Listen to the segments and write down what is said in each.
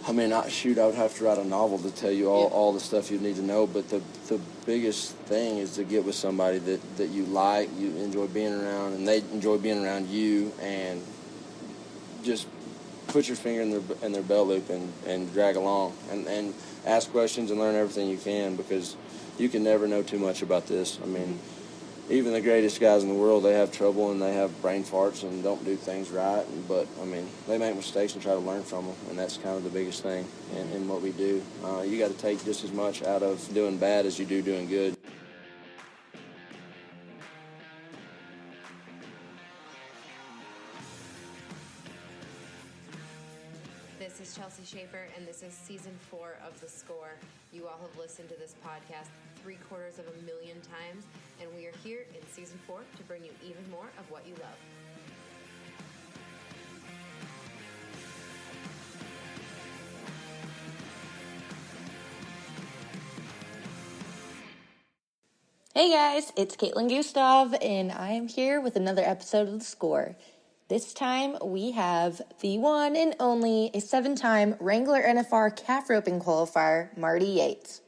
I mean, I would have to write a novel to tell you all the stuff you need to know. But the biggest thing is to get with somebody that you like, you enjoy being around, and they enjoy being around you, and just put your finger in their belt loop and drag along and ask questions and learn everything you can, because you can never know too much about this. I mean, even the greatest guys in the world, they have trouble and they have brain farts and don't do things right. But, I mean, they make mistakes and try to learn from them, and that's kind of the biggest thing in what we do. You got to take just as much out of doing bad as you do doing good. This is Chelsea Schaefer, and this is Season 4 of The Score. You all have listened to this podcast 750,000 times, and we are here in Season 4 to bring you even more of what you love. Hey guys, it's Caitlin Gustav, and I am here with another episode of The Score. This time we have the one and only a 7-time Wrangler NFR calf roping qualifier, Marty Yates.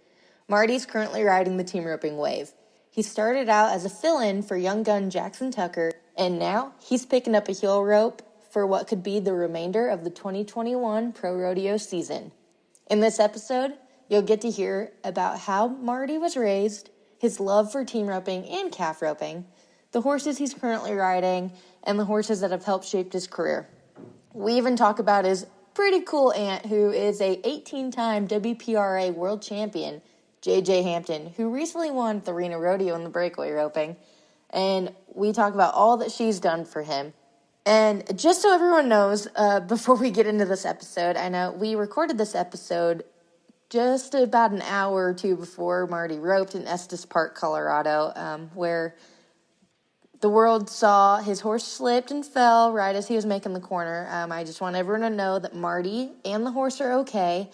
Marty's currently riding the team roping wave. He started out as a fill-in for young gun Jaxson Tucker, and now he's picking up a heel rope for what could be the remainder of the 2021 Pro Rodeo season. In this episode, you'll get to hear about how Marty was raised, his love for team roping and calf roping, the horses he's currently riding, and the horses that have helped shape his career. We even talk about his pretty cool aunt, who is a 18-time WPRA World Champion, Hampton, who recently won the Arena Rodeo in the breakaway roping. And we talk about all that she's done for him. And just so everyone knows, before we get into this episode, I know we recorded this episode just about an hour or two before Marty roped in Estes Park, Colorado, where the world saw his horse slipped and fell right as he was making the corner. I just want everyone to know that Marty and the horse are okay.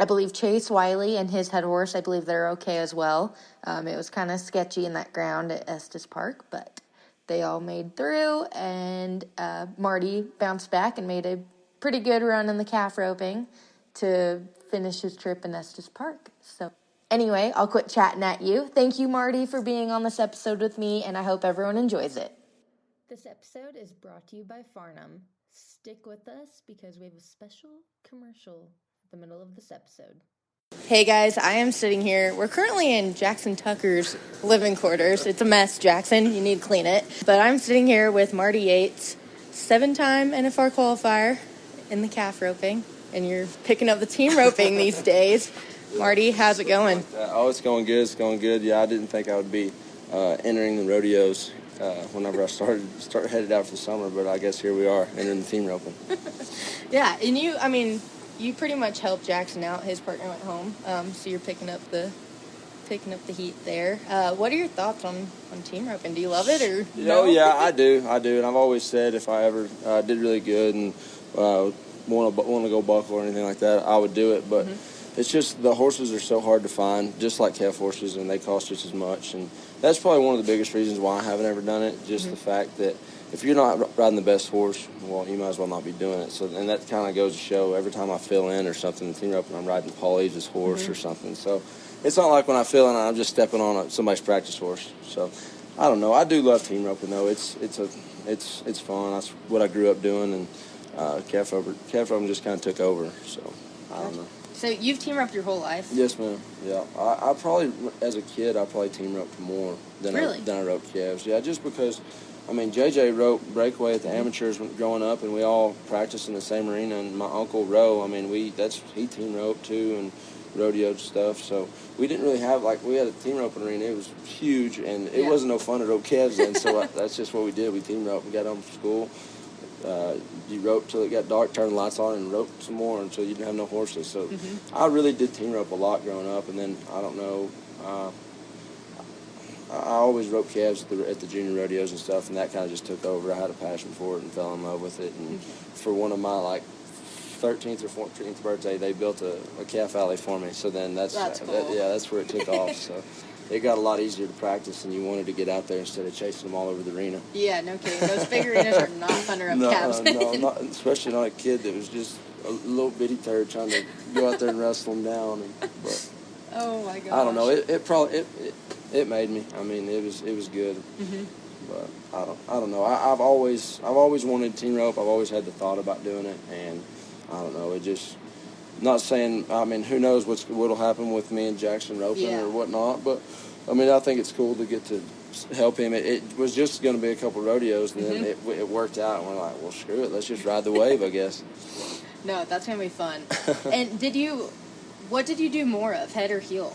I believe Chase Wiley and his head horse, I believe they're okay as well. It was kind of sketchy in that ground at Estes Park, but they all made through, and Marty bounced back and made a pretty good run in the calf roping to finish his trip in Estes Park. So anyway, I'll quit chatting at you. Thank you, Marty, for being on this episode with me, and I hope everyone enjoys it. This episode is brought to you by Farnham. Stick with us because we have a special commercial at the middle of this episode. Hey guys, I am sitting here. We're currently in Jaxson Tucker's living quarters. It's a mess, Jaxson. You need to clean it. But I'm sitting here with Marty Yates, 7-time NFR qualifier in the calf roping, and you're picking up the team roping these days. Marty, how's it going? Oh, it's going good. It's going good. Yeah, I didn't think I would be entering the rodeos whenever I started headed out for the summer, but I guess here we are, entering the team roping. Yeah, and you pretty much helped Jaxson out. His partner went home, so you're picking up the heat there. What are your thoughts on team roping? Do you love it or no? Oh yeah, I do, and I've always said if I ever did really good and want to go buckle or anything like that, I would do it, but. Mm-hmm. It's just the horses are so hard to find, just like calf horses, and they cost just as much. And that's probably one of the biggest reasons why I haven't ever done it, just the fact that if you're not riding the best horse, well, you might as well not be doing it. So, and that kind of goes to show every time I fill in or something, the team rope, and I'm riding Paul Eves' horse or something. So it's not like when I fill in, I'm just stepping on somebody's practice horse. So I don't know. I do love team roping, though. It's fun. That's what I grew up doing, and calf roping just kind of took over. So I don't know. So you've team roped your whole life? Yes, ma'am. Yeah, I probably, as a kid, I probably team roped more than I roped calves. Yeah, just because, I mean, JJ roped breakaway at the amateurs growing up, and we all practiced in the same arena. And my uncle Roe, I mean, he team roped too and rodeoed stuff. So we didn't really have we had a team roping arena. It was huge, and it wasn't no fun to rope calves then. So that's just what we did. We team roped. We got home from school. You roped till it got dark, turned the lights on, and roped some more until you didn't have no horses. So I really did team rope a lot growing up, and then I don't know. I always roped calves at the junior rodeos and stuff, and that kind of just took over. I had a passion for it and fell in love with it. And for one of my 13th or 14th birthday, they built a calf alley for me. So then that's cool. That's where it took off. So it got a lot easier to practice, and you wanted to get out there instead of chasing them all over the arena. Yeah, no kidding. Those big arenas are not fun to rub calves. No, not, especially not a kid that was just a little bitty turd trying to go out there and wrestle them down. But oh my gosh. I don't know. It probably made me. I mean, it was good. Mm-hmm. But I don't know. I've always wanted team rope. I've always had the thought about doing it, and I don't know. It just, not saying. I mean, who knows what'll happen with me and Jaxson roping or whatnot. But I mean, I think it's cool to get to help him. It was just going to be a couple rodeos, and then it worked out. And we're like, well, screw it. Let's just ride the wave, I guess. No, that's going to be fun. And what did you do more of, head or heel?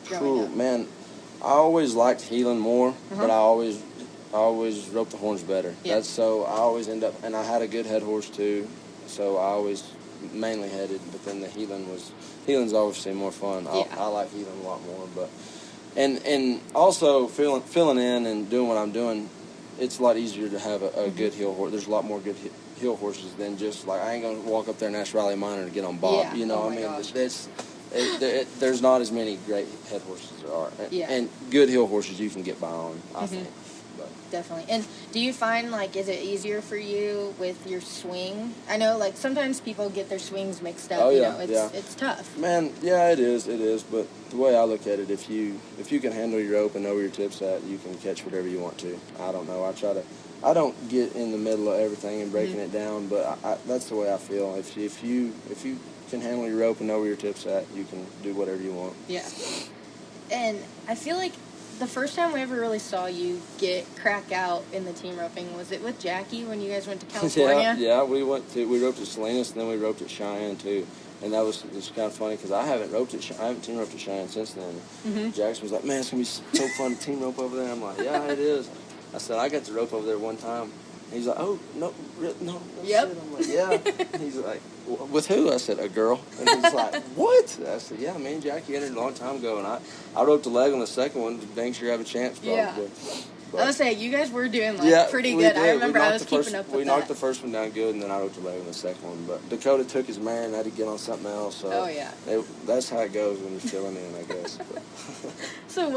Cool, man. I always liked heeling more, but I always roped the horns better. Yeah. That's so I always end up, and I had a good head horse too, so I always mainly headed. But then the heeling's obviously more fun. I like heeling a lot more, but and also filling in and doing what I'm doing, it's a lot easier to have a good heel horse. There's a lot more good heel horses than just like I ain't gonna walk up there and ask Riley Minor to get on Bob. Yeah. You know, Oh I mean, gosh. there's not as many great head horses there are, and good heel horses you can get by on. I think. But. Definitely. And do you find, like, is it easier for you with your swing? I know, like, sometimes people get their swings mixed up. Oh, you yeah, know, it's tough. Man, yeah, it is. But the way I look at it, if you can handle your rope and know where your tip's at, you can catch whatever you want to. I don't know. I don't get in the middle of everything and breaking it down, but that's the way I feel. If you can handle your rope and know where your tip's at, you can do whatever you want. Yeah. And I feel like the first time we ever really saw you get crack out in the team roping, was it with Jackie when you guys went to California? Yeah, we roped at Salinas, and then we roped at Cheyenne too. And that was kind of funny because I haven't team roped at Cheyenne since then. Jaxson was like, "Man, it's gonna be so fun to team rope over there." I'm like, "Yeah, it is." I said, "I got to rope over there one time." And he's like, "Oh, no, Yep. shit." I'm like, "Yeah." And he's like, "With who?" I said, "A girl." And he's like, "What?" I said, "Yeah, me and Jackie entered a long time ago, and I roped a leg on the second one. Dang sure have a chance, probably." Yeah. But, I was saying, you guys were doing, like, pretty good. I remember I was keeping up with We that. knocked the first one down good, and then I roped a leg on the second one. But Dakota took his mare, and I had to get on something else. So that's how it goes when you're filling in, I guess. But. So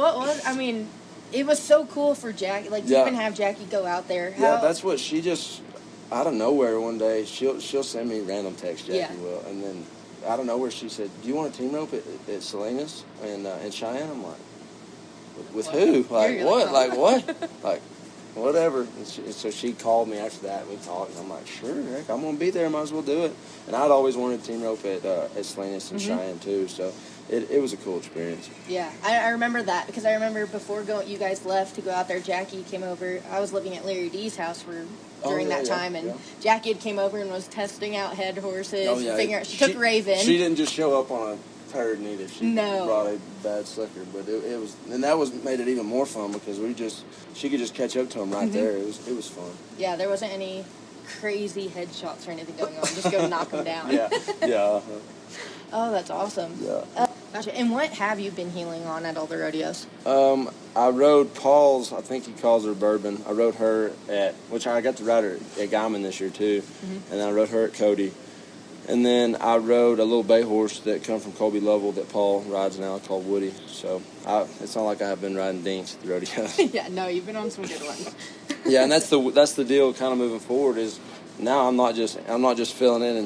it was so cool for Jackie, like, to even have Jackie go out there. Yeah, that's what she just, out of nowhere one day, she'll send me random texts, Jackie will, and then out of nowhere she said, "Do you want a team rope at Salinas and Cheyenne?" I'm like, "With who? Like what? Like what? Like whatever." And so she called me after that. We talked, and I'm like, "Sure, heck, I'm gonna be there. Might as well do it." And I'd always wanted a team rope at Salinas and Cheyenne too, so. It was a cool experience. Yeah, I remember that because I remember before you guys left to go out there, Jackie came over. I was living at Larry D's house during that time, and Jackie had came over and was testing out head horses. Oh, yeah. She took Raven. She didn't just show up on a turd neither. She brought a bad sucker, but it was, and that made it even more fun because she could just catch up to him right there. It was fun. Yeah, there wasn't any crazy headshots or anything going on. Just go knock them down. Yeah. Oh, that's awesome. Yeah. Gotcha. And what have you been heeling on at all the rodeos? I rode Paul's, I think he calls her Bourbon. I rode her which I got to ride her at Guyman this year too. And then I rode her at Cody. And then I rode a little bay horse that come from Colby Lovell that Paul rides now called Woody. So it's not like I have been riding dinks at the rodeo. Yeah, no, you've been on some good ones. Yeah, and that's the deal kind of moving forward is now I'm not just filling in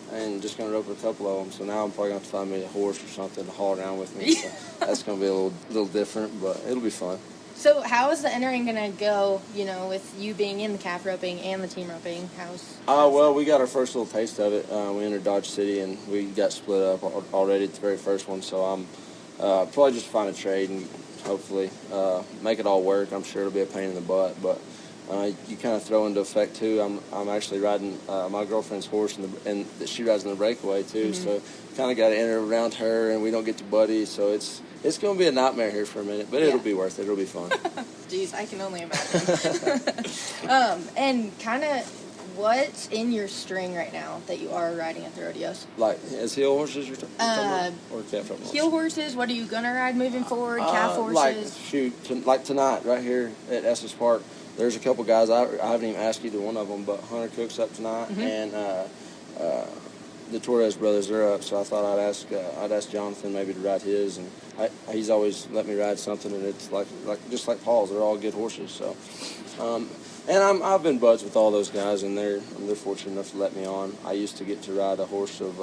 and just going to rope a couple of them. So now I'm probably going to have to find me a horse or something to haul around with me. So that's going to be a little different, but it'll be fun. So how is the entering going to go, with you being in the calf roping and the team roping? Well, we got our first little taste of it. We entered Dodge City, and we got split up already at the very first one. So I'm probably just find a trade and hopefully make it all work. I'm sure it'll be a pain in the butt, but you kind of throw into effect too. I'm actually riding my girlfriend's horse, and she rides in the breakaway too. So kind of got to enter around her, and we don't get to buddy. So it's going to be a nightmare here for a minute, but it'll be worth it. It'll be fun. Jeez, I can only imagine. And kind of what's in your string right now that you are riding at the rodeos? Like as heel horses, you're talking about, or calf horses? Heel horses. What are you gonna ride moving forward? Calf horses. Like tonight, right here at Estes Park. There's a couple guys I haven't even asked either one of them, but Hunter Cook's up tonight, and the Torres brothers, they're up, so I thought I'd ask Jonathan maybe to ride his, and he's always let me ride something, and it's like just like Paul's, they're all good horses. So, and I've been buds with all those guys, and they're fortunate enough to let me on. I used to get to ride a horse of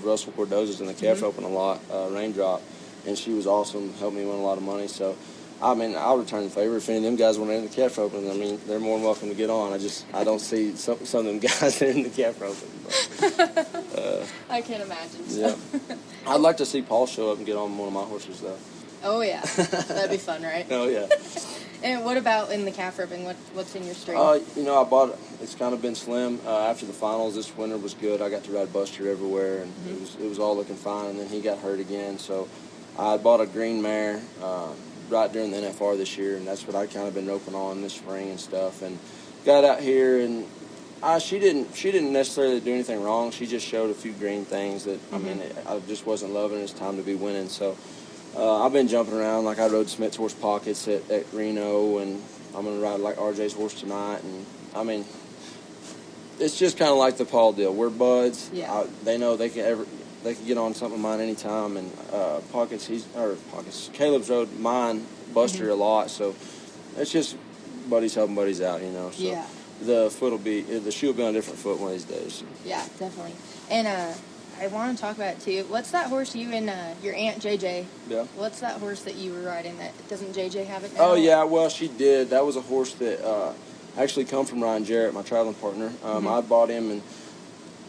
Russell Cordoza's in the Calf Open a lot, Raindrop, and she was awesome, helped me win a lot of money. So, I mean, I'll return the favor if any of them guys want to enter the Calf Open. I mean, they're more than welcome to get on. I don't see some of them guys in the Calf Open. But, I can't imagine. So. Yeah, I'd like to see Paul show up and get on one of my horses though. Oh yeah, that'd be fun, right? Oh yeah. And what about in the Calf Open? What's in your string? You know, I bought it. It's kind of been slim. After the finals, this winter was good. I got to ride Buster everywhere, and it was all looking fine. And then he got hurt again, so I bought a green mare right during the NFR this year, and that's what I kind of been roping on this spring and stuff. And got out here, and she didn't necessarily do anything wrong. She just showed a few green things that I mean, I just wasn't loving. It's time to be winning, so. I've been jumping around. Like I rode Smith's horse Pockets at Reno, and I'm going to ride like RJ's horse tonight. And I mean, it's just kind of like the Paul deal. We're buds. Yeah. They know they can get on something of mine anytime. And Pockets, Caleb's rode mine Buster a lot, so it's just buddies helping buddies out, you know. So yeah. The shoe will be on a different foot one of these days. Yeah, definitely. And I want to talk about it too. What's that horse you and your aunt JJ? Yeah. What's that horse that you were riding? That doesn't JJ have it now? Oh yeah, well she did. That was a horse that actually come from Ryan Jarrett, my traveling partner. I bought him and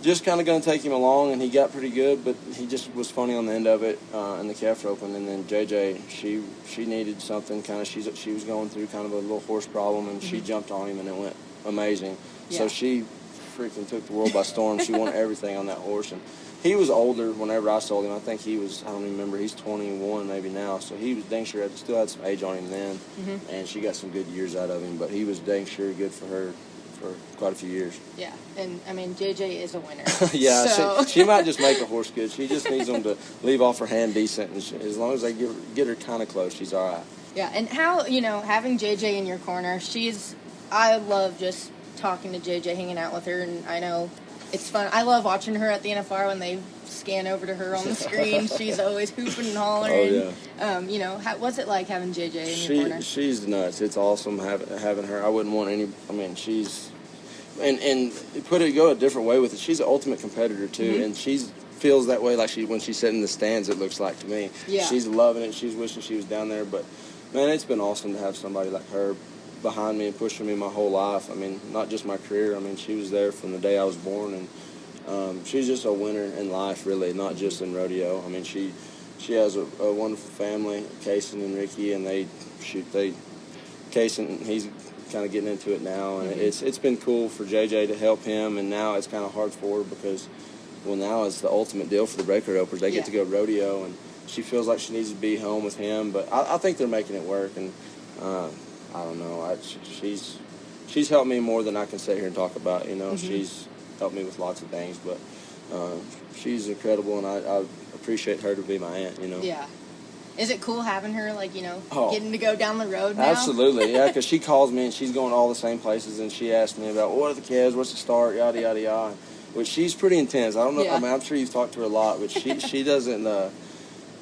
just kind of going to take him along, and he got pretty good, but he just was funny on the end of it in the Calf Open. And then JJ, she needed something kind of. She was going through kind of a little horse problem, and she jumped on him, and it went amazing. Yeah. So she freaking took the world by storm. She won everything on that horse, and he was older whenever I sold him. I think he was, I don't even remember, he's 21 maybe now. So he was dang sure, still had some age on him then. And she got some good years out of him. But he was dang sure good for her for quite a few years. Yeah, and I mean, JJ is a winner. Yeah, so. she might just make a horse good. She just needs them to leave off her hand decent. And as long as they get her kind of close, she's all right. Yeah, and how, having JJ in your corner, I love just talking to JJ, hanging out with her, and I know it's fun. I love watching her at the NFR when they scan over to her on the screen. She's always hooping and hollering. Oh, yeah. What's it like having JJ in your corner? She's nuts. It's awesome having her. I wouldn't want any. I mean, she's and go a different way with it. She's an ultimate competitor too, and she feels that way like when she's sitting in the stands. It looks like to me. Yeah. She's loving it. She's wishing she was down there. But man, it's been awesome to have somebody like her behind me and pushing me my whole life. I mean, not just my career. I mean, she was there from the day I was born, and she's just a winner in life, really, not just in rodeo. I mean, she has a wonderful family, Kaysen and Ricky, and Kaysen, he's kind of getting into it now, and it's been cool for JJ to help him, and now it's kind of hard for her because, well, now it's the ultimate deal for the breaker ropers. They get to go rodeo, and she feels like she needs to be home with him, but I think they're making it work, and I don't know. She's helped me more than I can sit here and talk about. She's helped me with lots of things, but she's incredible, and I appreciate her to be my aunt. Yeah. Is it cool having her, getting to go down the road now? Absolutely, yeah, because she calls me, and she's going to all the same places, and she asks me about, what are the calves, what's the start, yada, yada, yada, which she's pretty intense. I don't know, I mean, I'm sure you've talked to her a lot, but she doesn't,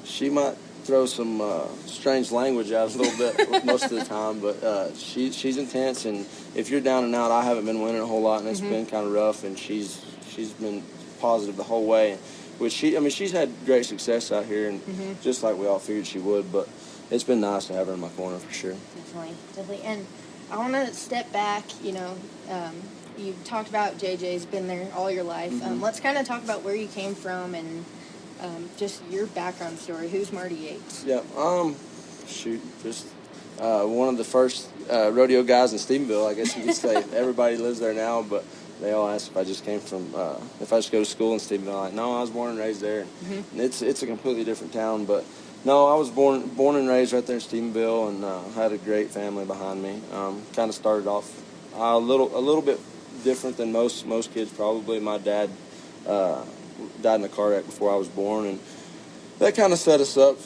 she might throw some strange language out a little bit most of the time, but she's intense, and if you're down and out, I haven't been winning a whole lot, and it's been kind of rough, and she's been positive the whole way, which she's had great success out here, and just like we all figured she would, but it's been nice to have her in my corner for sure. Definitely. And I want to step back. You talked about JJ's been there all your life. Let's kind of talk about where you came from and just your background story. Who's Marty Yates? Yeah, just one of the first rodeo guys in Stephenville, I guess you could say. Everybody lives there now, but they all ask if I just came from, if I just go to school in Stephenville. I'm like, no, I was born and raised there. And it's a completely different town, but no, I was born and raised right there in Stephenville, and had a great family behind me. Kind of started off a little bit different than most kids probably. My dad died in a car wreck before I was born, and that kind of set us up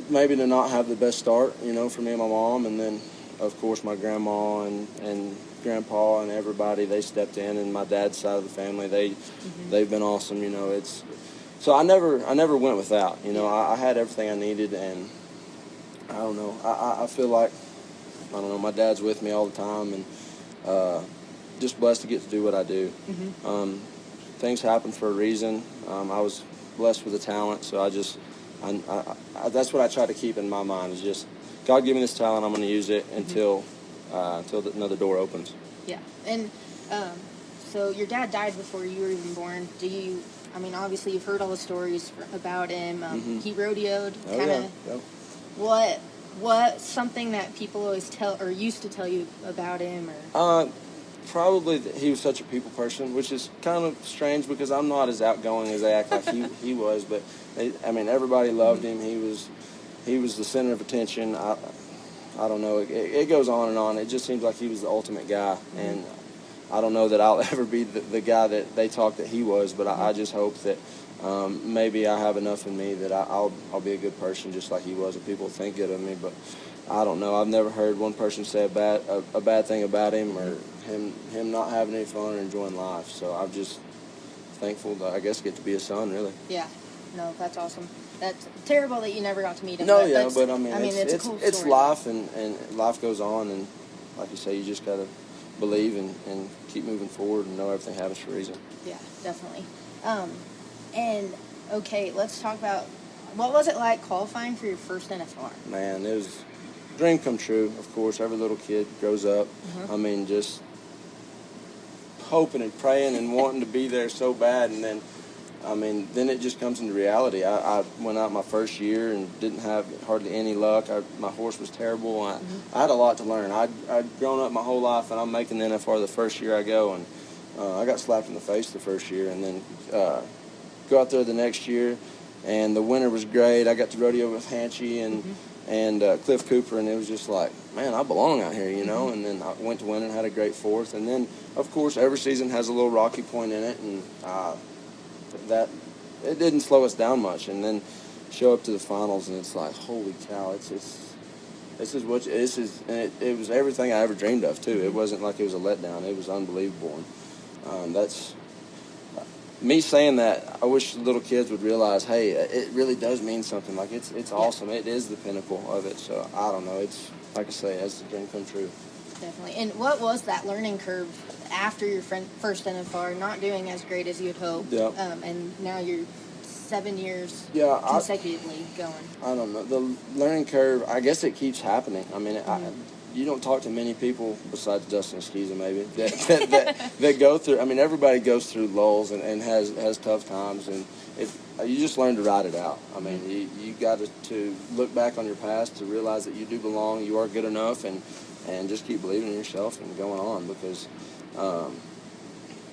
maybe to not have the best start, for me and my mom. And then of course, my grandma and grandpa and everybody, they stepped in, and my dad's side of the family, they've been awesome. You know, so I never went without. You know, I had everything I needed, and I don't know. I feel like, I don't know, my dad's with me all the time, and just blessed to get to do what I do. Things happen for a reason. I was blessed with the talent, so I that's what I try to keep in my mind, is just, God gave me this talent, I'm going to use it until another door opens. Yeah. And so your dad died before you were even born. Obviously you've heard all the stories about him. He rodeoed. What's something that people always tell or used to tell you about him? Or probably that he was such a people person, which is kind of strange because I'm not as outgoing as they act like he was. But everybody loved him. He was the center of attention. I don't know. It goes on and on. It just seems like he was the ultimate guy, and I don't know that I'll ever be the guy that they talk that he was. But I just hope that maybe I have enough in me that I'll be a good person just like he was, and people think good of me. But I don't know. I've never heard one person say a bad thing about him, or him not having any fun or enjoying life. So I'm just thankful to, I guess, get to be a son, really. Yeah. No, that's awesome. That's terrible that you never got to meet him. No, but yeah, it's a cool it's story. life, and life goes on, and like you say, you just gotta believe and keep moving forward and know everything happens for a reason. Yeah, definitely. And okay, let's talk about, what was it like qualifying for your first NFR? Man, it was a dream come true. Of course, every little kid grows up. Just hoping and praying and wanting to be there so bad, and then it just comes into reality. I went out my first year and didn't have hardly any luck. My horse was terrible. I had a lot to learn. I'd grown up my whole life, and I'm making the NFR the first year I go, and I got slapped in the face the first year, and then go out there the next year, and the winter was great. I got to rodeo with Hanchy and Cliff Cooper, and it was just like, man, I belong out here, you know. And then I went to win and had a great fourth. And then, of course, every season has a little rocky point in it, and that it didn't slow us down much. And then show up to the finals, and it's like, holy cow, it was everything I ever dreamed of too. It wasn't like it was a letdown. It was unbelievable. And that's me saying that. I wish little kids would realize, hey, it really does mean something. Like, it's awesome. It is the pinnacle of it. So I don't know. It's like I say, that's the dream come true. Definitely. And what was that learning curve after your first NFR, not doing as great as you had hoped? Yep. And now you're 7 years consecutively going. I don't know. The learning curve, I guess it keeps happening. You don't talk to many people besides Dustin Skiza maybe that go through. Everybody goes through lulls and has tough times, and you just learn to ride it out. You got to look back on your past to realize that you do belong, you are good enough, and just keep believing in yourself and going on, because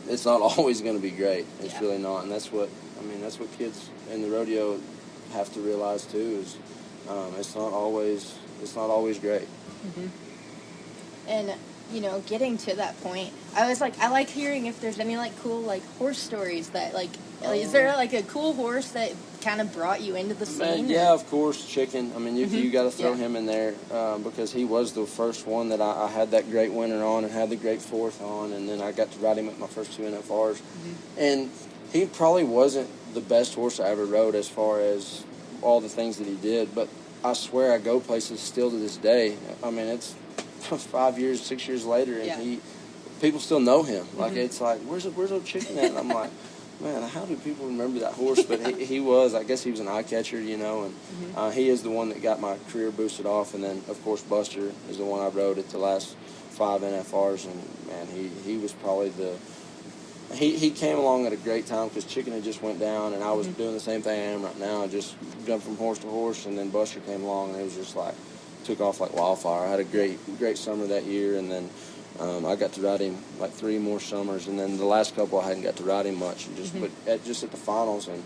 it's not always going to be great. It's really not, and that's what kids in the rodeo have to realize too. Is it's not always great. And getting to that point, I like hearing if there's any cool horse stories that is there a cool horse that kind of brought you into the scene? Yeah, of course, Chicken. You got to throw him in there because he was the first one that I had that great winner on and had the great fourth on, and then I got to ride him at my first 2 NFRs. And he probably wasn't the best horse I ever rode as far as all the things that he did, but I swear I go places still to this day. It's 5 years, 6 years later, and people still know him. It's like, where's old Chicken at? And I'm like, man, how do people remember that horse? But he was, I guess he was an eye catcher, and he is the one that got my career boosted off. And then, of course, Buster is the one I rode at the last 5 NFRs, and man, he was probably he came along at a great time because Chicken had just went down, and I was doing the same thing I am right now, just jumped from horse to horse, and then Buster came along, and it was just like, took off like wildfire. I had a great summer that year, and then I got to ride him 3 more summers, and then the last couple I hadn't got to ride him much, but at the finals, and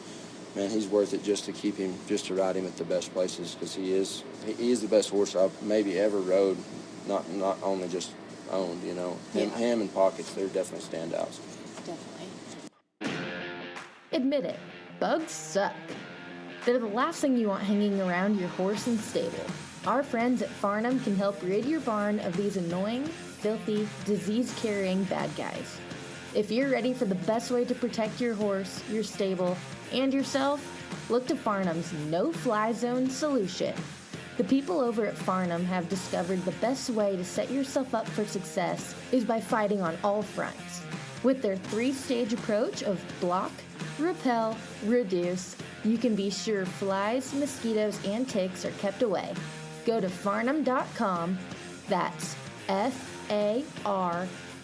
man, he's worth it just to ride him at the best places, because he is the best horse I've maybe ever rode, not only just owned. Him and Pockets, they're definitely standouts. Definitely. Admit it, bugs suck. They're the last thing you want hanging around your horse and stable. Our friends at Farnham can help rid your barn of these annoying, filthy, disease-carrying bad guys. If you're ready for the best way to protect your horse, your stable, and yourself, look to Farnham's no-fly zone solution. The people over at Farnham have discovered the best way to set yourself up for success is by fighting on all fronts. With their 3-stage approach of block, repel, reduce, you can be sure flies, mosquitoes, and ticks are kept away. Go to farnham.com, that's FARNAM.com,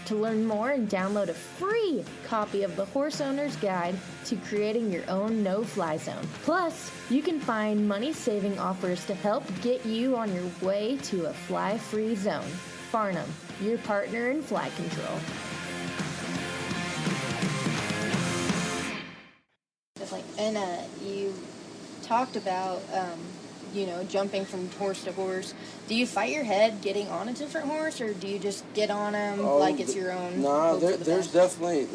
to learn more and download a free copy of the Horse Owner's Guide to creating your own no-fly zone. Plus, you can find money-saving offers to help get you on your way to a fly-free zone. Farnham, your partner in fly control. Definitely. And you talked about, jumping from horse to horse. Do you fight your head getting on a different horse, or do you just get on them like it's your own? No, there's definitely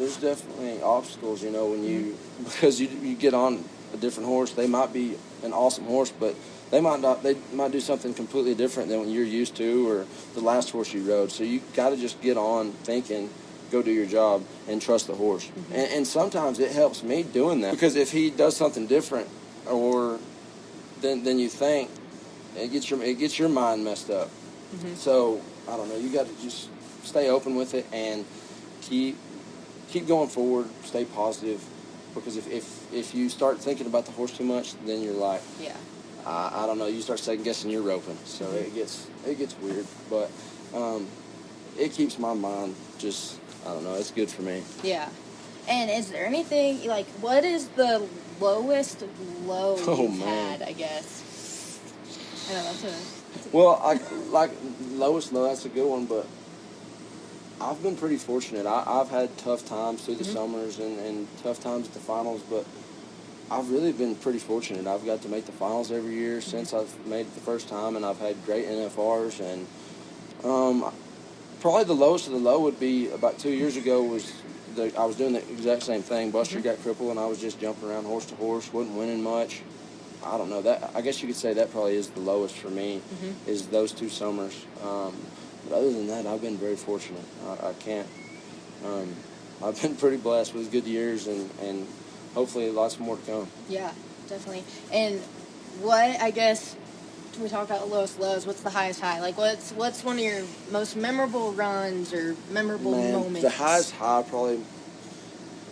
obstacles, when you, because you get on a different horse. They might be an awesome horse, but they might do something completely different than what you're used to or the last horse you rode. So you got to just get on thinking, go do your job, and trust the horse. Mm-hmm. And sometimes it helps me doing that, because if he does something different or than you think, it gets your mind messed up. Mm-hmm. So I don't know. You got to just stay open with it and keep going forward. Stay positive, because if you start thinking about the horse too much, then you're like, I don't know. You start second guessing your roping. So mm-hmm. it gets weird, but it keeps my mind just, I don't know. It's good for me. Yeah. And is there anything, like, what is the lowest low you've had, I guess? I know, lowest low, that's a good one, but I've been pretty fortunate. I've had tough times through the mm-hmm. summers and tough times at the finals, but I've really been pretty fortunate. I've got to make the finals every year mm-hmm. since I've made it the first time, and I've had great NFRs, and probably the lowest of the low would be about 2 years ago I was doing the exact same thing. Buster mm-hmm. got crippled, and I was just jumping around horse to horse, wasn't winning much. I don't know. I guess you could say that probably is the lowest for me, mm-hmm. is those 2 summers. But other than that, I've been very fortunate. I can't. I've been pretty blessed with good years, and hopefully lots more to come. Yeah, definitely. And what, I guess, we talked about the lowest lows. What's the highest high? Like, what's one of your most memorable runs or memorable moments? The highest high probably,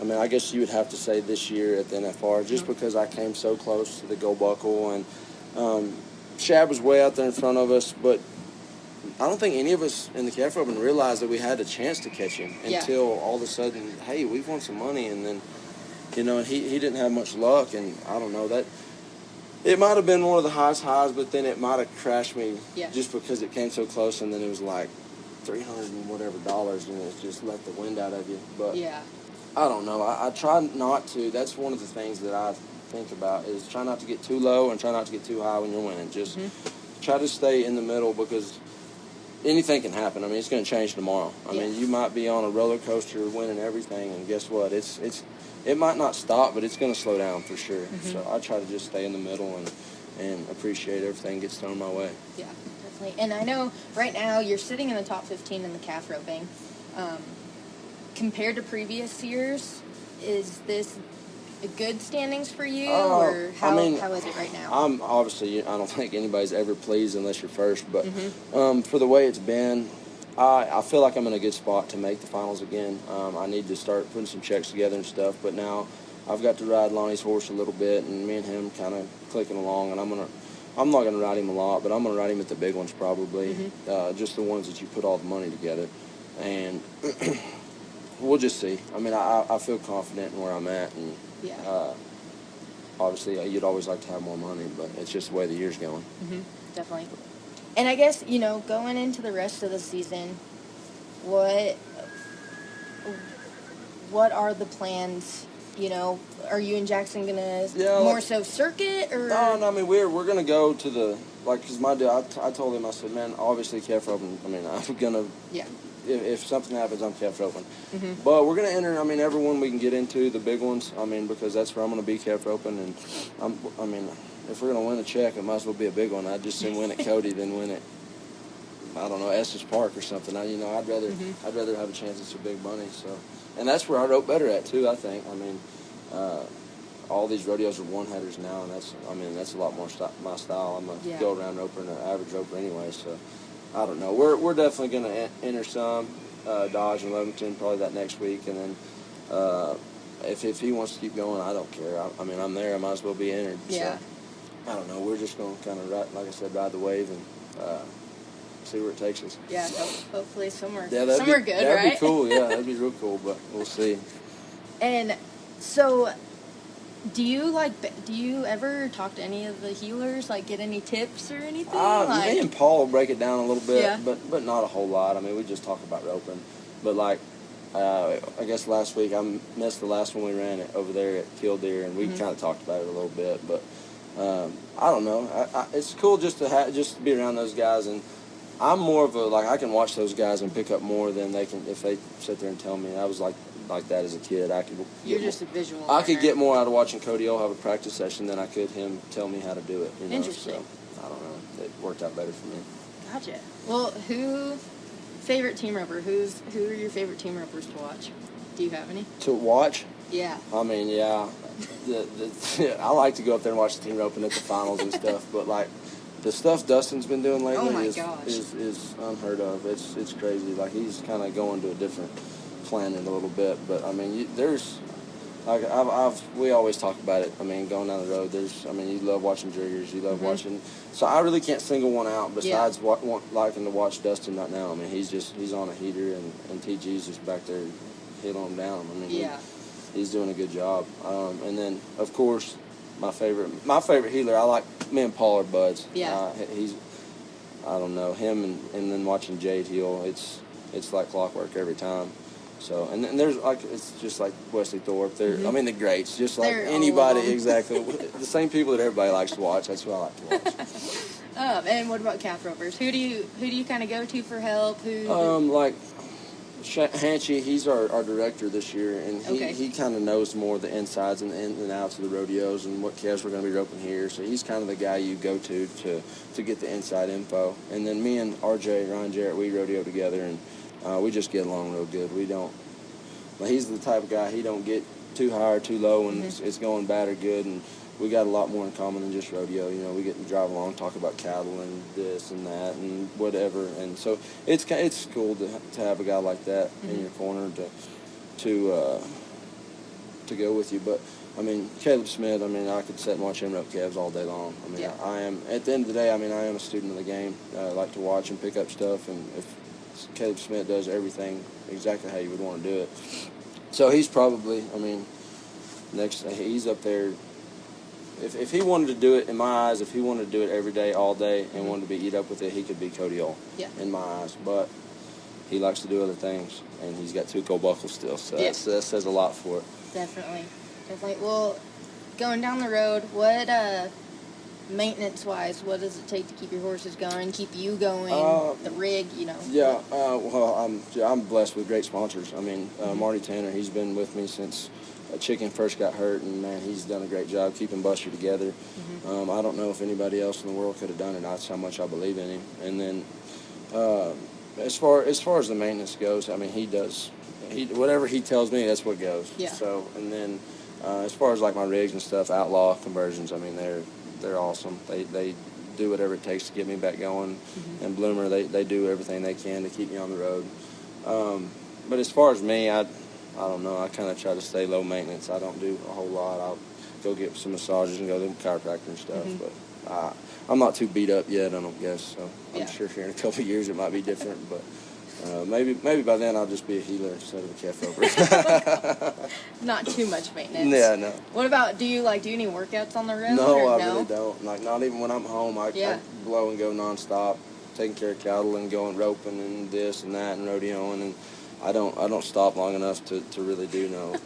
I guess you would have to say this year at the NFR, just mm-hmm. because I came so close to the gold buckle, and Shad was way out there in front of us, but I don't think any of us in the Calf Open realized that we had a chance to catch him until all of a sudden, hey, we've won some money, and then, and he didn't have much luck, and I don't know, that it might have been one of the highest highs, but then it might have crashed me just because it came so close, and then it was like $300 and whatever, and it just let the wind out of you. But I don't know. I try not to. That's one of the things that I think about, is try not to get too low and try not to get too high when you're winning. Just mm-hmm. try to stay in the middle, because anything can happen. It's going to change tomorrow. You might be on a roller coaster winning everything, and guess what? It might not stop, but it's going to slow down for sure. Mm-hmm. So I try to just stay in the middle and appreciate everything gets thrown my way. Yeah, definitely. And I know right now you're sitting in the top 15 in the calf roping. Compared to previous years, is this a good standings for you, or how is it right now? I'm obviously, I don't think anybody's ever pleased unless you're first, but mm-hmm. For the way it's been, I feel like I'm in a good spot to make the finals again. I need to start putting some checks together and stuff, but now I've got to ride Lonnie's horse a little bit, and me and him kind of clicking along, and I'm not gonna ride him a lot, but I'm gonna ride him at the big ones probably, mm-hmm. Just the ones that you put all the money together, and we'll just see. I feel confident in where I'm at, and obviously you'd always like to have more money, but it's just the way the year's going. Mm-hmm. Definitely. And I guess, going into the rest of the season, what are the plans? Are you and Jaxson gonna more so circuit, or? No. We're gonna go to the, because my dad, I told him, I said, man, obviously calf roping. I'm gonna. Yeah. If something happens, I'm calf roping. Mm-hmm. But we're gonna enter. Everyone we can get into, the big ones. Because that's where I'm gonna be calf roping, and if we're gonna win a check, it might as well be a big one. I'd just soon win at Cody than win at, I don't know, Estes Park or something. I'd rather have a chance at some big money. So, and that's where I rope better at too. I think. I mean, all these rodeos are one-headers now, and that's a lot more my style. I'm a go-around roper and an average roper anyway. So, I don't know. We're definitely gonna enter some Dodge and Lovington probably that next week, and then if he wants to keep going, I don't care. I'm there. I might as well be entered. Yeah. So, I don't know. We're just gonna kind of ride the wave and. See where it takes us. Yeah, hopefully somewhere good, that'd right? That'd be cool, yeah. That'd be real cool, but we'll see. And so, do you ever talk to any of the healers, like get any tips or anything? Me and Paul will break it down a little bit, yeah. but not a whole lot. I mean, we just talk about roping. But like, I guess last week, I missed the last one we ran over there at Killdeer, and we kind of talked about it a little bit. But I don't know. It's cool just to be around those guys, and I'm more of I can watch those guys and pick up more than they can if they sit there and tell me. I was like that as a kid. You're just a visual I could learner. get more out of watching Cody O have a practice session than I could him tell me how to do it. Interesting. So, I don't know. It worked out better for me. Gotcha. Well, favorite team roper? Who are your favorite team ropers to watch? Do you have any? To watch? Yeah. I mean, yeah. I like to go up there and watch the team roping at the finals and stuff, but like, the stuff Dustin's been doing lately is unheard of. It's crazy. Like, he's kind of going to a different planet a little bit. But I mean, we always talk about it. I mean, going down the road, you love watching jiggers. You love watching. So I really can't single one out besides liking to watch Dustin right now. I mean, he's on a heater, and TG's just back there hitting him down. I mean, he's doing a good job. And then of course, my favorite healer, me and Paul are buds. Yeah. I don't know, him and then watching Jade heal, it's like clockwork every time. So, and then there's it's just like Wesley Thorpe. They're the greats, just like anybody, exactly. The same people that everybody likes to watch. That's who I like to watch. And what about calf ropers? Who do you kind of go to for help? Hanchy, he's our director this year, and he kind of knows more of the insides and the ins and outs of the rodeos and what calves we're going to be roping here. So he's kind of the guy you go to get the inside info. And then me and Ryan Jarrett, we rodeo together, and we just get along real good. He's the type of guy, he don't get too high or too low when it's going bad or good, and we got a lot more in common than just rodeo. We get to drive along, talk about cattle and this and that and whatever. And so it's cool to have a guy like that in your corner to go with you. But I mean, Caleb Smith, I could sit and watch him rope calves all day long. I am, at the end of the day, I am a student of the game. I like to watch and pick up stuff, and if Caleb Smith does everything exactly how you would want to do it. So he's probably, he's up there. If he wanted to do it, in my eyes, if he wanted to do it every day, all day, and wanted to be eat up with it, he could be Cody Ohl, in my eyes. But he likes to do other things, and he's got 2 gold buckles still, so that says a lot for it. Definitely. Well, going down the road, what maintenance-wise, what does it take to keep your horses going, keep you going, the rig, Yeah, I'm blessed with great sponsors. Marty Tanner, he's been with me since Chicken first got hurt, and man, he's done a great job keeping Buster together. I don't know if anybody else in the world could have done it. That's how much I believe in him. And then as far as the maintenance goes, he does. Whatever he tells me, that's what goes. Yeah. So, and then as far as like my rigs and stuff, Outlaw conversions, they're awesome. They do whatever it takes to get me back going. And Bloomer, they do everything they can to keep me on the road. But as far as me, I don't know. I kind of try to stay low maintenance. I don't do a whole lot. I'll go get some massages and go to the chiropractor and stuff. But I'm not too beat up yet, I don't guess. So I'm sure here in a couple of years it might be different. But maybe by then I'll just be a healer instead of a calf roper. Not too much maintenance. Yeah, no. What about, do you do any workouts on the road? No, I really don't. Not even when I'm home. I blow and go nonstop, taking care of cattle and going roping and this and that and rodeoing, and I don't stop long enough to really do no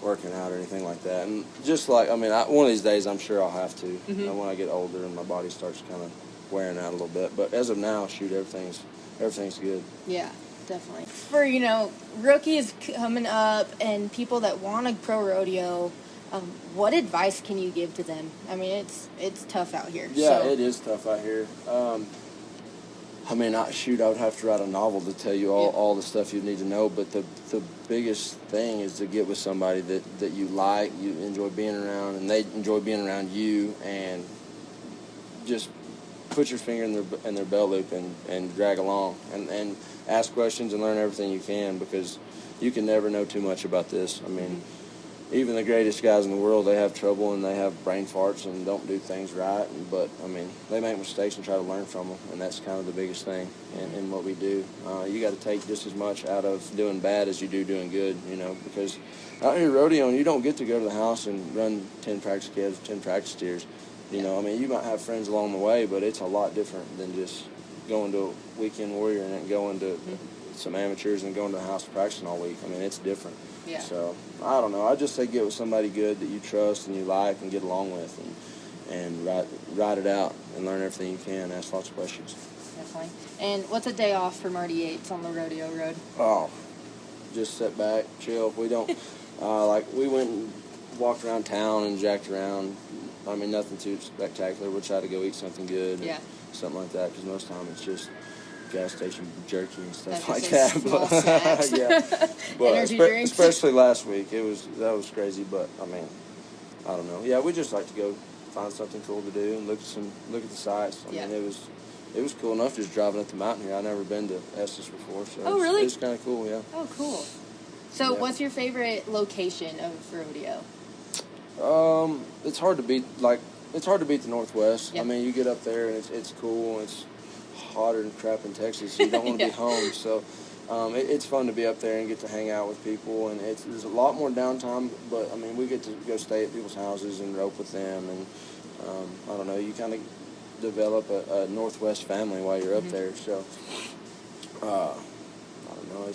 working out or anything like that. And just one of these days I'm sure I'll have to when I get older and my body starts kind of wearing out a little bit. But as of now, shoot, everything's good. Yeah, definitely. For rookies coming up and people that want a pro rodeo, What advice can you give to them? I mean, it's tough out here. Yeah, so. it is tough out here. I mean, I would have to write a novel to tell you all the stuff you need to know, but the biggest thing is to get with somebody that you like, you enjoy being around, and they enjoy being around you, and just put your finger in their bell loop and drag along, and ask questions and learn everything you can, because you can never know too much about this. I mean, even the greatest guys in the world, they have trouble and they have brain farts and don't do things right. But, I mean, they make mistakes and try to learn from them, and that's kind of the biggest thing in what we do. You got to take just as much out of doing bad as you do doing good, you know, because out here rodeoing, you don't get to go to the house and run 10 practice calves, 10 practice steers. You know, I mean, you might have friends along the way, but it's a lot different than just going to a weekend warrior and then going to some amateurs and going to the house and practicing all week. I mean, it's different. Yeah. So, I don't know. I just say get with somebody good that you trust and you like and get along with, and ride it out and learn everything you can. Ask lots of questions. Definitely. And what's a day off for Marty Yates on the rodeo road? Oh, just sit back, chill. We don't, we went and walked around town and jacked around. I mean, nothing too spectacular. We'll try to go eat something good. Yeah. Something like that, because most of the time it's just gas station jerky and stuff like that. But, Snacks. yeah. But Energy drinks. especially last week, that was crazy. But I mean, I don't know. Yeah, we just like to go find something cool to do and look at the sights. I mean, it was cool enough just driving up the mountain here. I've never been to Estes before, so really? It's kind of cool. Yeah. Oh, cool. So, what's your favorite location of rodeo? It's hard to beat. It's hard to beat the Northwest. Yep. I mean, you get up there and it's cool. And it's hotter than crap in Texas. So you don't want to be home. So it's fun to be up there and get to hang out with people. And there's a lot more downtime. But I mean, we get to go stay at people's houses and rope with them. And I don't know. You kind of develop a Northwest family while you're up there. So I don't know.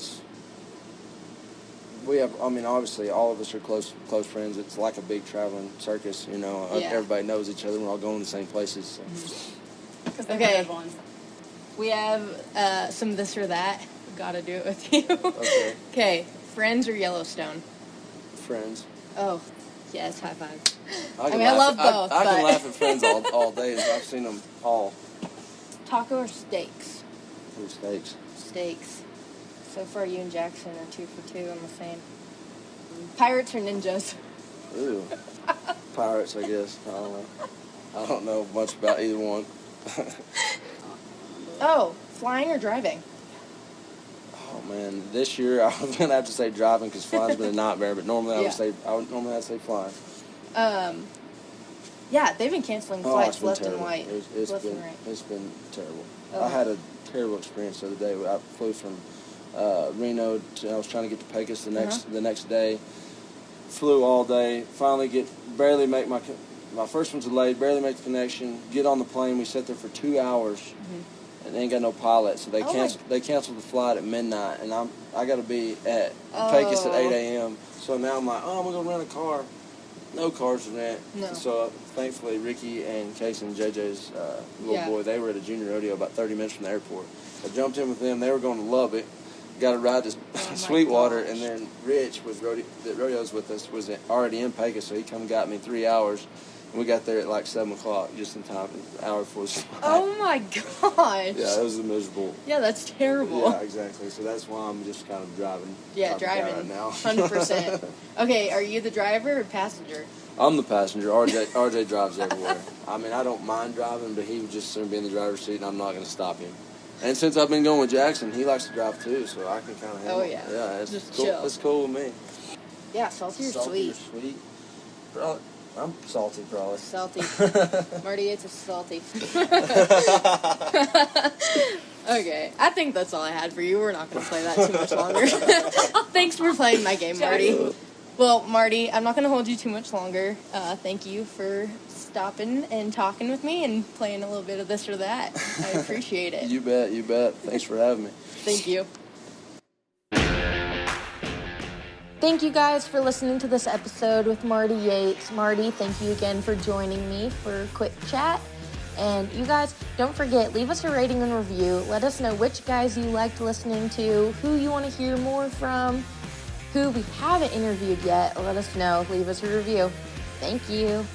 We have, I mean, obviously, all of us are close friends. It's like a big traveling circus, you know. Yeah. Everybody knows each other. We're all going to the same places. So. Okay. We have some this or that. Gotta do it with you. Okay. Okay. Friends or Yellowstone? Friends. Oh, yes. High five. I love both. I can laugh at Friends all day. I've seen them all. Taco or steaks? Ooh, steaks. Steaks. So far, you and Jaxson are 2 for 2 on the same. Pirates or ninjas? Ooh. Pirates, I guess. I don't know. I don't know much about either one. Oh, flying or driving? Oh man, this year I was gonna have to say driving because flying's been a nightmare. But normally I'd say flying. Yeah, they've been canceling flights left terrible. and right. It's been terrible. Oh. I had a terrible experience the other day. I flew from Reno I was trying to get to Pecos the next day. Flew all day. Finally barely make my first one's delayed. Barely make the connection. Get on the plane. We sat there for 2 hours, and they ain't got no pilot. So they canceled the flight at midnight, and I got to be at Pecos at 8 a.m. So now I'm like, I'm gonna rent a car. No cars to rent. No. So thankfully, Ricky and Case and JJ's little boy, they were at a junior rodeo about 30 minutes from the airport. I jumped in with them. They were going to Lubbock. Got a ride to Sweetwater, and then Rich that rodeos with us was already in Pecos, so he come and got me 3 hours, and we got there at like 7 o'clock, just in time, an hour before the flight. Oh my gosh! Yeah, it was miserable. Yeah, that's terrible. Yeah, exactly. So that's why I'm just kind of driving. Yeah, driving right now. 100%. Okay, are you the driver or passenger? I'm the passenger. RJ drives everywhere. I mean, I don't mind driving, but he would just soon be in the driver's seat, and I'm not going to stop him. And since I've been going with Jaxson, he likes to drive too, so I can kind of handle it. Yeah, it's just cool. chill. It's cool with me. Yeah, salty or sweet? Sweet. Probably, I'm salty, probably. Salty. Marty Yates is salty. Okay, I think that's all I had for you. We're not going to play that too much longer. Thanks for playing my game, Marty. Well, Marty, I'm not going to hold you too much longer. Thank you for stopping and talking with me and playing a little bit of this or that. I appreciate it. You bet. Thanks for having me. Thank you. Thank you guys for listening to this episode with Marty Yates. Marty, thank you again for joining me for a quick chat. And you guys, don't forget, leave us a rating and review. Let us know which guys you liked listening to, who you want to hear more from. who we haven't interviewed yet, let us know. Leave us a review. Thank you.